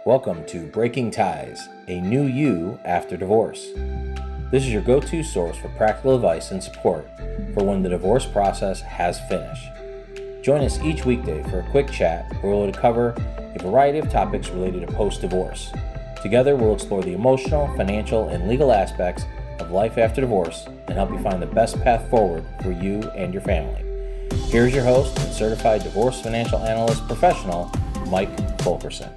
Welcome to Breaking Ties, a new you after divorce. This is your go-to source for practical advice and support for when the divorce process has finished. Join us each weekday for a quick chat where we'll cover a variety of topics related to post-divorce. Together, we'll explore the emotional, financial, and legal aspects of life after divorce and help you find the best path forward for you and your family. Here's your host and Certified Divorce Financial Analyst professional, Mike Fulkerson.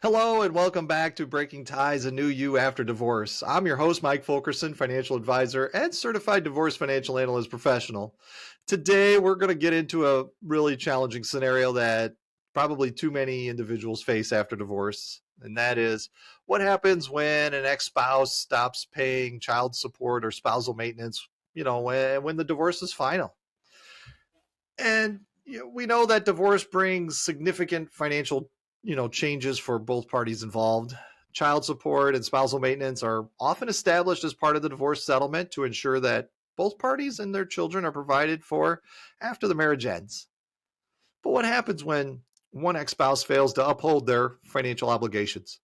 Hello and welcome back to Breaking Ties, a new you after divorce. I'm your host, Mike Fulkerson, financial advisor and certified divorce financial analyst professional. Today, we're going to get into a really challenging scenario that probably too many individuals face after divorce. And that is what happens when an ex-spouse stops paying child support or spousal maintenance, when the divorce is final. And we know that divorce brings significant financial changes for both parties involved. Child support and spousal maintenance are often established as part of the divorce settlement to ensure that both parties and their children are provided for after the marriage ends. But what happens when one ex-spouse fails to uphold their financial obligations?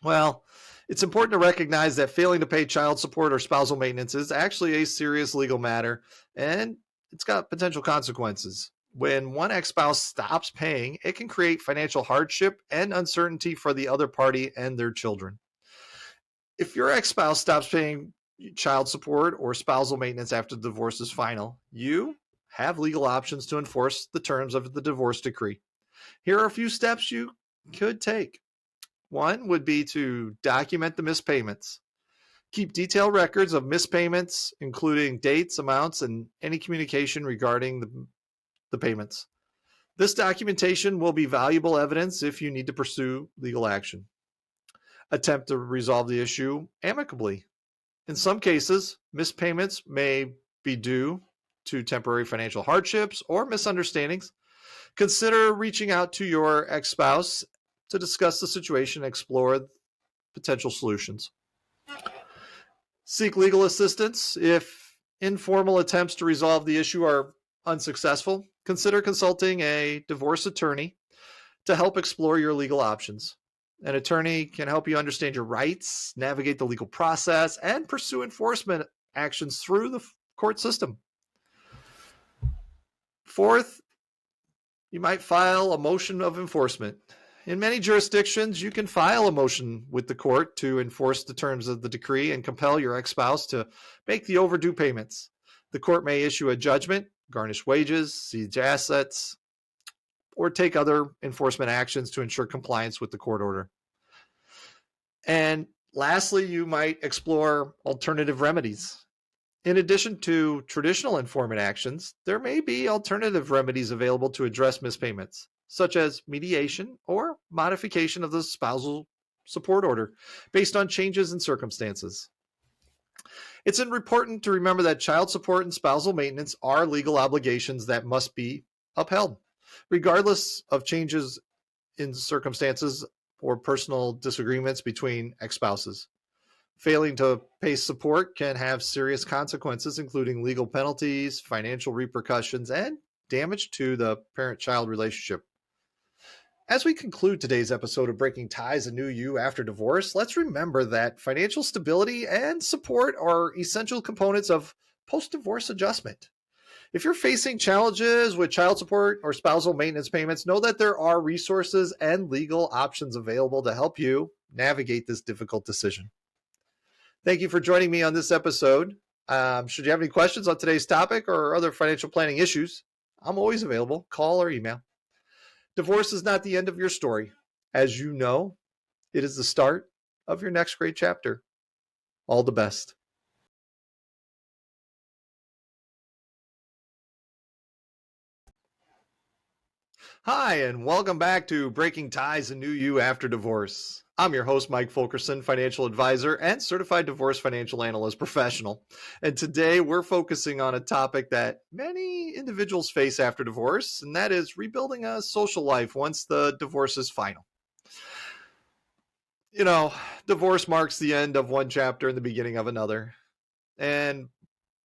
Well, it's important to recognize that failing to pay child support or spousal maintenance is actually a serious legal matter, and it's got potential consequences. When one ex-spouse stops paying, it can create financial hardship and uncertainty for the other party and their children. If your ex-spouse stops paying child support or spousal maintenance after the divorce is final, you have legal options to enforce the terms of the divorce decree. Here are a few steps you could take. One would be to document the missed payments. Keep detailed records of missed payments, including dates, amounts, and any communication regarding the payments. This documentation will be valuable evidence if you need to pursue legal action. Attempt to resolve the issue amicably. In some cases, missed payments may be due to temporary financial hardships or misunderstandings. Consider reaching out to your ex-spouse to discuss the situation and explore potential solutions. Seek legal assistance. If informal attempts to resolve the issue are unsuccessful, consider consulting a divorce attorney to help explore your legal options. An attorney can help you understand your rights, navigate the legal process, and pursue enforcement actions through the court system. Fourth, you might file a motion of enforcement. In many jurisdictions, you can file a motion with the court to enforce the terms of the decree and compel your ex-spouse to make the overdue payments. The court may issue a judgment, garnish wages, seize assets, or take other enforcement actions to ensure compliance with the court order. And lastly, you might explore alternative remedies. In addition to traditional enforcement actions, there may be alternative remedies available to address mispayments, such as mediation or modification of the spousal support order based on changes in circumstances. It's important to remember that child support and spousal maintenance are legal obligations that must be upheld, regardless of changes in circumstances or personal disagreements between ex-spouses. Failing to pay support can have serious consequences, including legal penalties, financial repercussions, and damage to the parent-child relationship. As we conclude today's episode of Breaking Ties, a new you after divorce, let's remember that financial stability and support are essential components of post-divorce adjustment. If you're facing challenges with child support or spousal maintenance payments, know that there are resources and legal options available to help you navigate this difficult decision. Thank you for joining me on this episode. Should you have any questions on today's topic or other financial planning issues, I'm always available. Call or email. Divorce is not the end of your story. As you know, it is the start of your next great chapter. All the best. Hi, and welcome back to Breaking Ties, a new you after divorce. I'm your host, Mike Fulkerson, financial advisor and certified divorce financial analyst professional. And today we're focusing on a topic that many individuals face after divorce, and that is rebuilding a social life once the divorce is final. Divorce marks the end of one chapter and the beginning of another. And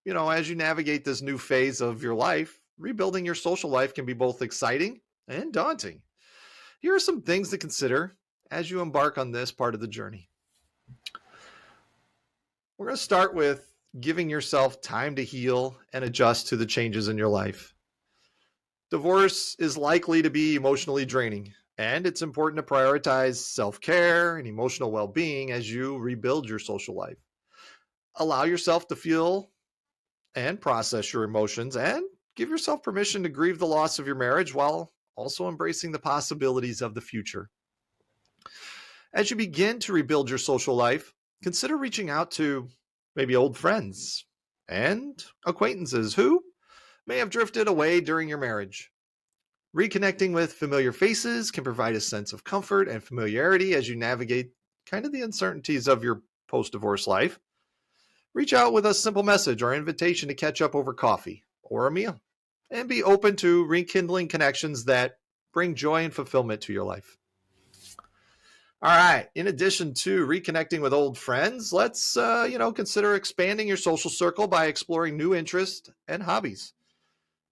as you navigate this new phase of your life, rebuilding your social life can be both exciting and daunting. Here are some things to consider as you embark on this part of the journey. We're going to start with giving yourself time to heal and adjust to the changes in your life. Divorce is likely to be emotionally draining, and it's important to prioritize self-care and emotional well-being as you rebuild your social life. Allow yourself to feel and process your emotions, and give yourself permission to grieve the loss of your marriage while also embracing the possibilities of the future. As you begin to rebuild your social life, consider reaching out to maybe old friends and acquaintances who may have drifted away during your marriage. Reconnecting with familiar faces can provide a sense of comfort and familiarity as you navigate kind of the uncertainties of your post-divorce life. Reach out with a simple message or invitation to catch up over coffee or a meal, and be open to rekindling connections that bring joy and fulfillment to your life. All right. In addition to reconnecting with old friends, let's consider expanding your social circle by exploring new interests and hobbies.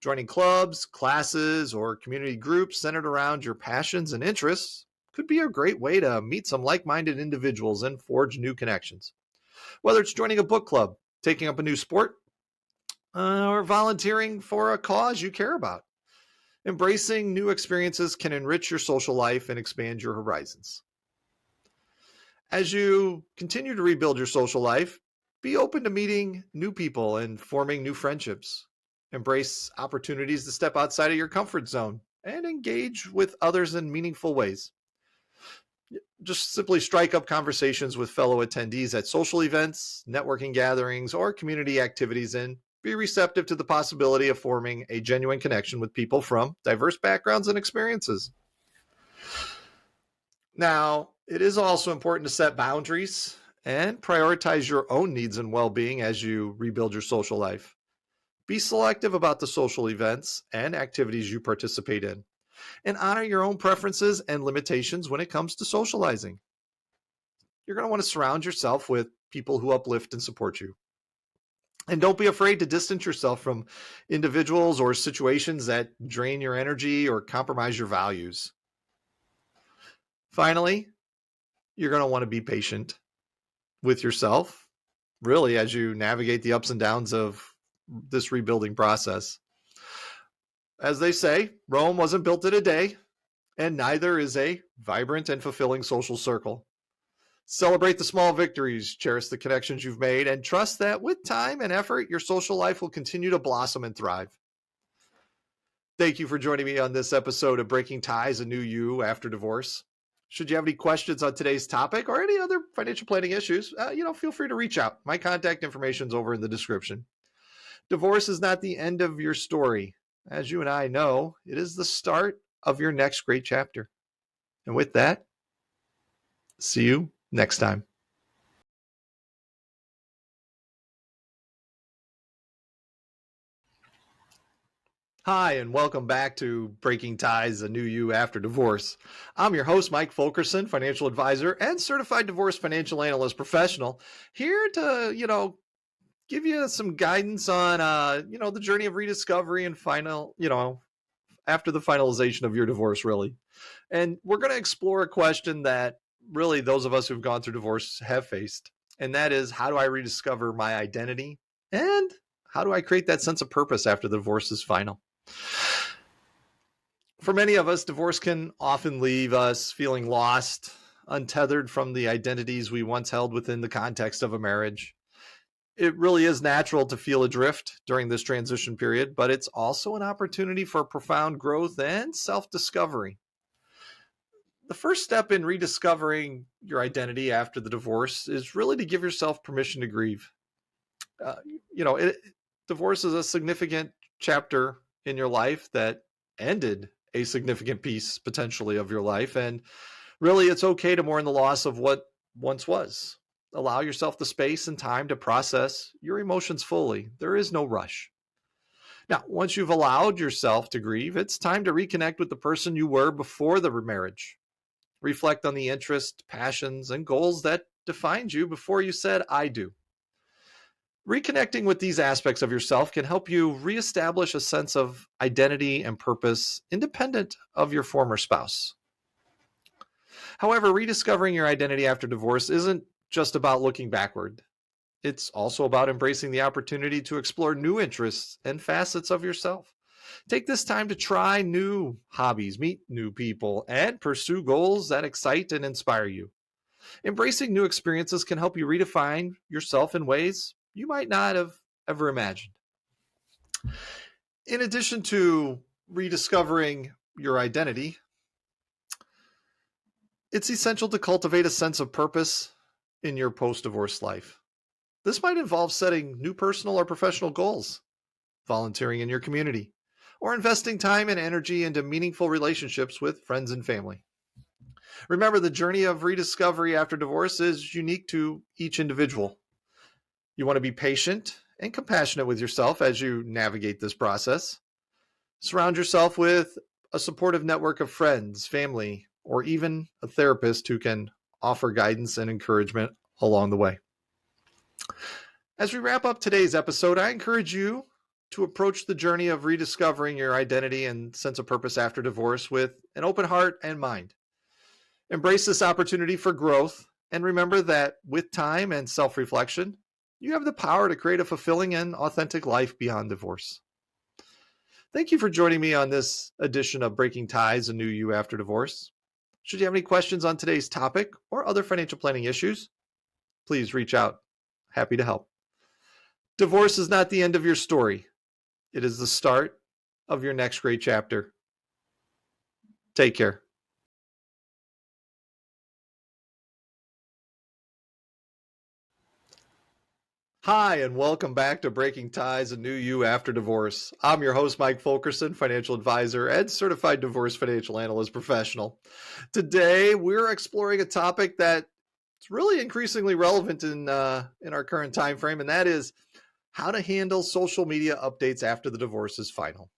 Joining clubs, classes, or community groups centered around your passions and interests could be a great way to meet some like-minded individuals and forge new connections. Whether it's joining a book club, taking up a new sport, or volunteering for a cause you care about, embracing new experiences can enrich your social life and expand your horizons. As you continue to rebuild your social life, be open to meeting new people and forming new friendships. Embrace opportunities to step outside of your comfort zone and engage with others in meaningful ways. Just simply strike up conversations with fellow attendees at social events, networking gatherings, or community activities, and be receptive to the possibility of forming a genuine connection with people from diverse backgrounds and experiences. Now, it is also important to set boundaries and prioritize your own needs and well-being as you rebuild your social life. Be selective about the social events and activities you participate in, and honor your own preferences and limitations when it comes to socializing. You're going to want to surround yourself with people who uplift and support you. And don't be afraid to distance yourself from individuals or situations that drain your energy or compromise your values. Finally, you're going to want to be patient with yourself, really, as you navigate the ups and downs of this rebuilding process. As they say, Rome wasn't built in a day, and neither is a vibrant and fulfilling social circle. Celebrate the small victories, cherish the connections you've made, and trust that with time and effort, your social life will continue to blossom and thrive. Thank you for joining me on this episode of Breaking Ties, a New You After Divorce. Should you have any questions on today's topic or any other financial planning issues, feel free to reach out. My contact information is over in the description. Divorce is not the end of your story. As you and I know, it is the start of your next great chapter. And with that, see you next time. Hi, and welcome back to Breaking Ties, a New You After Divorce. I'm your host, Mike Fulkerson, financial advisor and certified divorce financial analyst professional, here to, give you some guidance on, the journey of rediscovery and after the finalization of your divorce, really. And we're going to explore a question that really those of us who've gone through divorce have faced. And that is, how do I rediscover my identity? And how do I create that sense of purpose after the divorce is final? For many of us, divorce can often leave us feeling lost, untethered from the identities we once held within the context of a marriage. It really is natural to feel adrift during this transition period, but it's also an opportunity for profound growth and self-discovery. The first step in rediscovering your identity after the divorce is really to give yourself permission to grieve. Uh, Divorce is a significant chapter in your life that ended a significant piece potentially of your life. And really, it's okay to mourn the loss of what once was. Allow yourself the space and time to process your emotions fully. There is no rush. Now, once you've allowed yourself to grieve, it's time to reconnect with the person you were before the marriage. Reflect on the interests, passions, and goals that defined you before you said, I do. Reconnecting with these aspects of yourself can help you reestablish a sense of identity and purpose independent of your former spouse. However, rediscovering your identity after divorce isn't just about looking backward. It's also about embracing the opportunity to explore new interests and facets of yourself. Take this time to try new hobbies, meet new people, and pursue goals that excite and inspire you. Embracing new experiences can help you redefine yourself in ways you might not have ever imagined. In addition to rediscovering your identity, it's essential to cultivate a sense of purpose in your post-divorce life. This might involve setting new personal or professional goals, volunteering in your community, or investing time and energy into meaningful relationships with friends and family. Remember, the journey of rediscovery after divorce is unique to each individual. You want to be patient and compassionate with yourself as you navigate this process. Surround yourself with a supportive network of friends, family, or even a therapist who can offer guidance and encouragement along the way. As we wrap up today's episode, I encourage you to approach the journey of rediscovering your identity and sense of purpose after divorce with an open heart and mind. Embrace this opportunity for growth, and remember that with time and self-reflection, you have the power to create a fulfilling and authentic life beyond divorce. Thank you for joining me on this edition of Breaking Ties, A New You After Divorce. Should you have any questions on today's topic or other financial planning issues, please reach out. Happy to help. Divorce is not the end of your story. It is the start of your next great chapter. Take care. Hi, and welcome back to Breaking Ties, A New You After Divorce. I'm your host, Mike Fulkerson, financial advisor and certified divorce financial analyst professional. Today, we're exploring a topic that's really increasingly relevant in our current time frame, and that is how to handle social media updates after the divorce is final.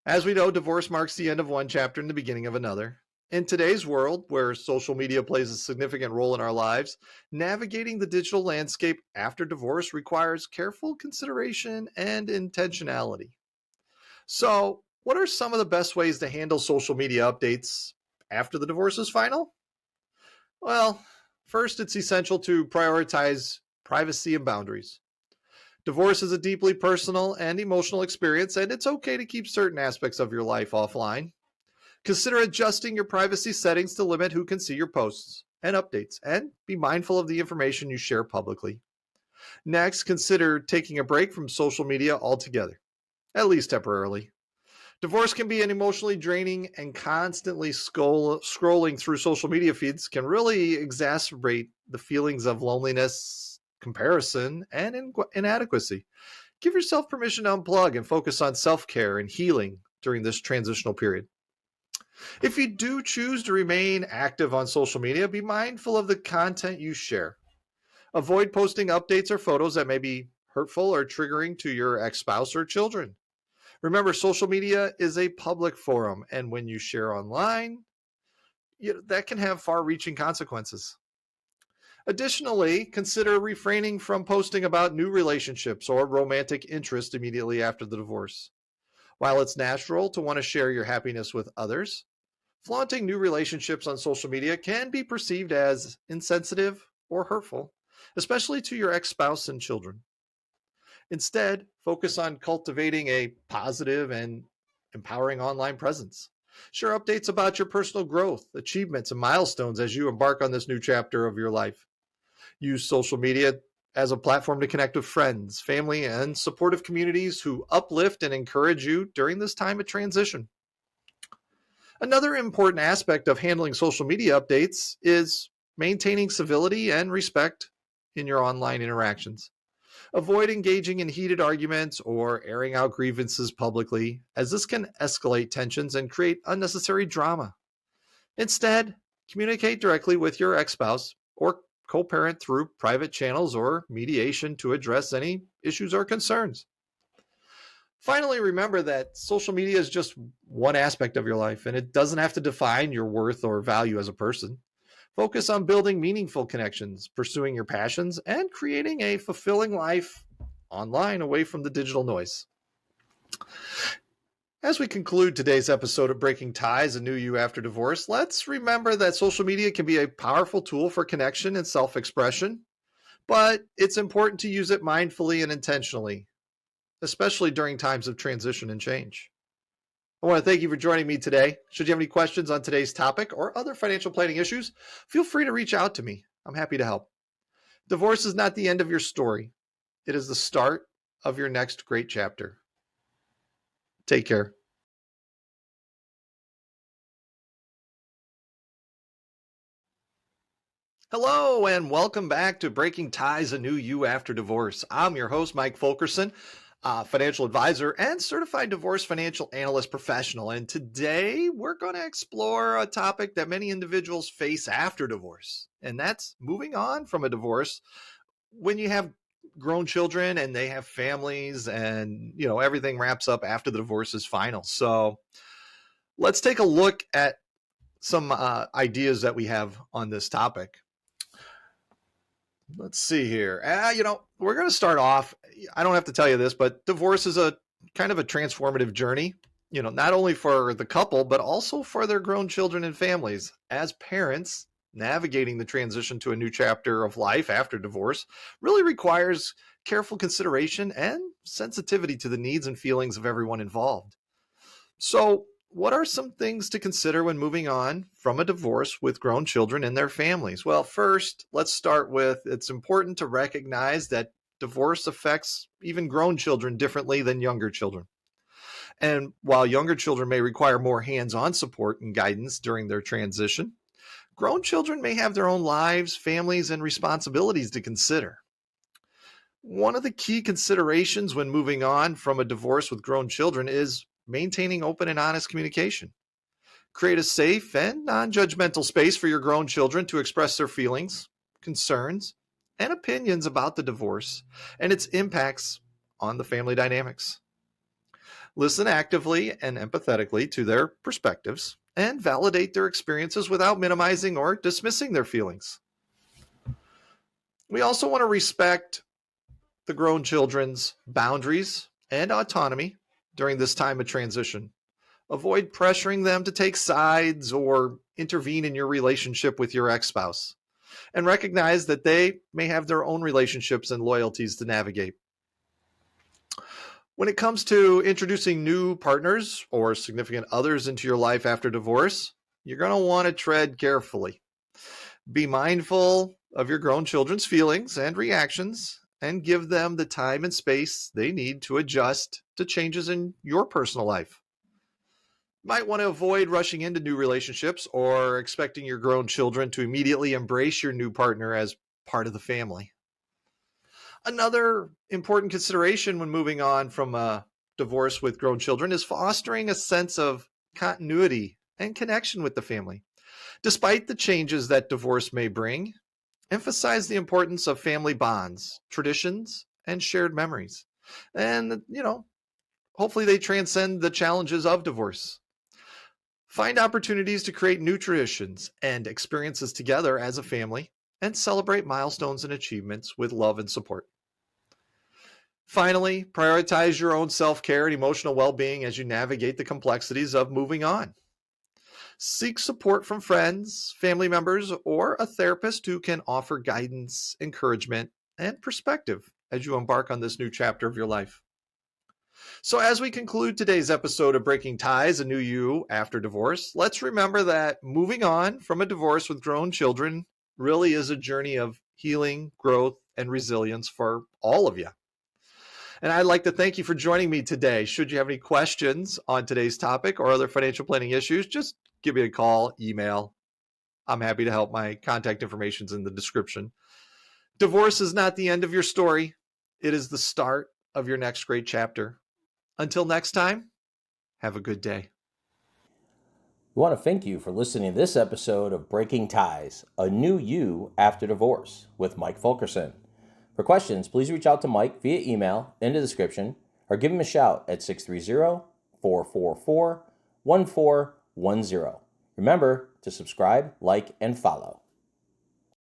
As we know, divorce marks the end of one chapter and the beginning of another. In today's world, where social media plays a significant role in our lives, navigating the digital landscape after divorce requires careful consideration and intentionality. So, what are some of the best ways to handle social media updates after the divorce is final? Well, first, it's essential to prioritize privacy and boundaries. Divorce is a deeply personal and emotional experience, and it's okay to keep certain aspects of your life offline. Consider adjusting your privacy settings to limit who can see your posts and updates, and be mindful of the information you share publicly. Next, consider taking a break from social media altogether, at least temporarily. Divorce can be an emotionally draining, and constantly scrolling through social media feeds can really exacerbate the feelings of loneliness, comparison, and inadequacy. Give yourself permission to unplug and focus on self-care and healing during this transitional period. If you do choose to remain active on social media, be mindful of the content you share. Avoid posting updates or photos that may be hurtful or triggering to your ex-spouse or children. Remember, social media is a public forum, and when you share online, that can have far-reaching consequences. Additionally, consider refraining from posting about new relationships or romantic interest immediately after the divorce. While it's natural to want to share your happiness with others, flaunting new relationships on social media can be perceived as insensitive or hurtful, especially to your ex-spouse and children. Instead, focus on cultivating a positive and empowering online presence. Share updates about your personal growth, achievements, and milestones as you embark on this new chapter of your life. Use social media as a platform to connect with friends, family, and supportive communities who uplift and encourage you during this time of transition. Another important aspect of handling social media updates is maintaining civility and respect in your online interactions. Avoid engaging in heated arguments or airing out grievances publicly, as this can escalate tensions and create unnecessary drama. Instead, communicate directly with your ex-spouse or co-parent through private channels or mediation to address any issues or concerns. Finally, remember that social media is just one aspect of your life, and it doesn't have to define your worth or value as a person. Focus on building meaningful connections, pursuing your passions, and creating a fulfilling life online away from the digital noise. As we conclude today's episode of Breaking Ties, A New You After Divorce, let's remember that social media can be a powerful tool for connection and self-expression, but it's important to use it mindfully and intentionally, especially during times of transition and change. I want to thank you for joining me today. Should you have any questions on today's topic or other financial planning issues, feel free to reach out to me. I'm happy to help. Divorce is not the end of your story. It is the start of your next great chapter. Take care. Hello, and welcome back to Breaking Ties, A New You After Divorce. I'm your host, Mike Fulkerson, financial advisor and certified divorce financial analyst professional. And today we're going to explore a topic that many individuals face after divorce, and that's moving on from a divorce when you have grown children and they have families and, everything wraps up after the divorce is final. So let's take a look at some ideas that we have on this topic. Let's see here. We're going to start off. I don't have to tell you this, but divorce is a kind of a transformative journey, not only for the couple, but also for their grown children and families. As parents, navigating the transition to a new chapter of life after divorce really requires careful consideration and sensitivity to the needs and feelings of everyone involved. So, what are some things to consider when moving on from a divorce with grown children and their families? Well, first, let's start with it's important to recognize that divorce affects even grown children differently than younger children. And while younger children may require more hands-on support and guidance during their transition, grown children may have their own lives, families, and responsibilities to consider. One of the key considerations when moving on from a divorce with grown children is maintaining open and honest communication. Create a safe and non-judgmental space for your grown children to express their feelings, concerns, and opinions about the divorce and its impacts on the family dynamics. Listen actively and empathetically to their perspectives and validate their experiences without minimizing or dismissing their feelings. We also want to respect the grown children's boundaries and autonomy during this time of transition. Avoid pressuring them to take sides or intervene in your relationship with your ex-spouse, and recognize that they may have their own relationships and loyalties to navigate. When it comes to introducing new partners or significant others into your life after divorce, you're going to want to tread carefully. Be mindful of your grown children's feelings and reactions, and give them the time and space they need to adjust to changes in your personal life. You might want to avoid rushing into new relationships or expecting your grown children to immediately embrace your new partner as part of the family. Another important consideration when moving on from a divorce with grown children is fostering a sense of continuity and connection with the family. Despite the changes that divorce may bring, emphasize the importance of family bonds, traditions, and shared memories. And, hopefully they transcend the challenges of divorce. Find opportunities to create new traditions and experiences together as a family and celebrate milestones and achievements with love and support. Finally, prioritize your own self-care and emotional well-being as you navigate the complexities of moving on. Seek support from friends, family members, or a therapist who can offer guidance, encouragement, and perspective as you embark on this new chapter of your life. So as we conclude today's episode of Breaking Ties, A New You After Divorce, let's remember that moving on from a divorce with grown children really is a journey of healing, growth, and resilience for all of you. And I'd like to thank you for joining me today. Should you have any questions on today's topic or other financial planning issues, just give me a call, email. I'm happy to help. My contact information is in the description. Divorce is not the end of your story. It is the start of your next great chapter. Until next time, have a good day. We want to thank you for listening to this episode of Breaking Ties, A New You After Divorce with Mike Fulkerson. For questions, please reach out to Mike via email in the description or give him a shout at 630-444-1410. Remember to subscribe, like, and follow.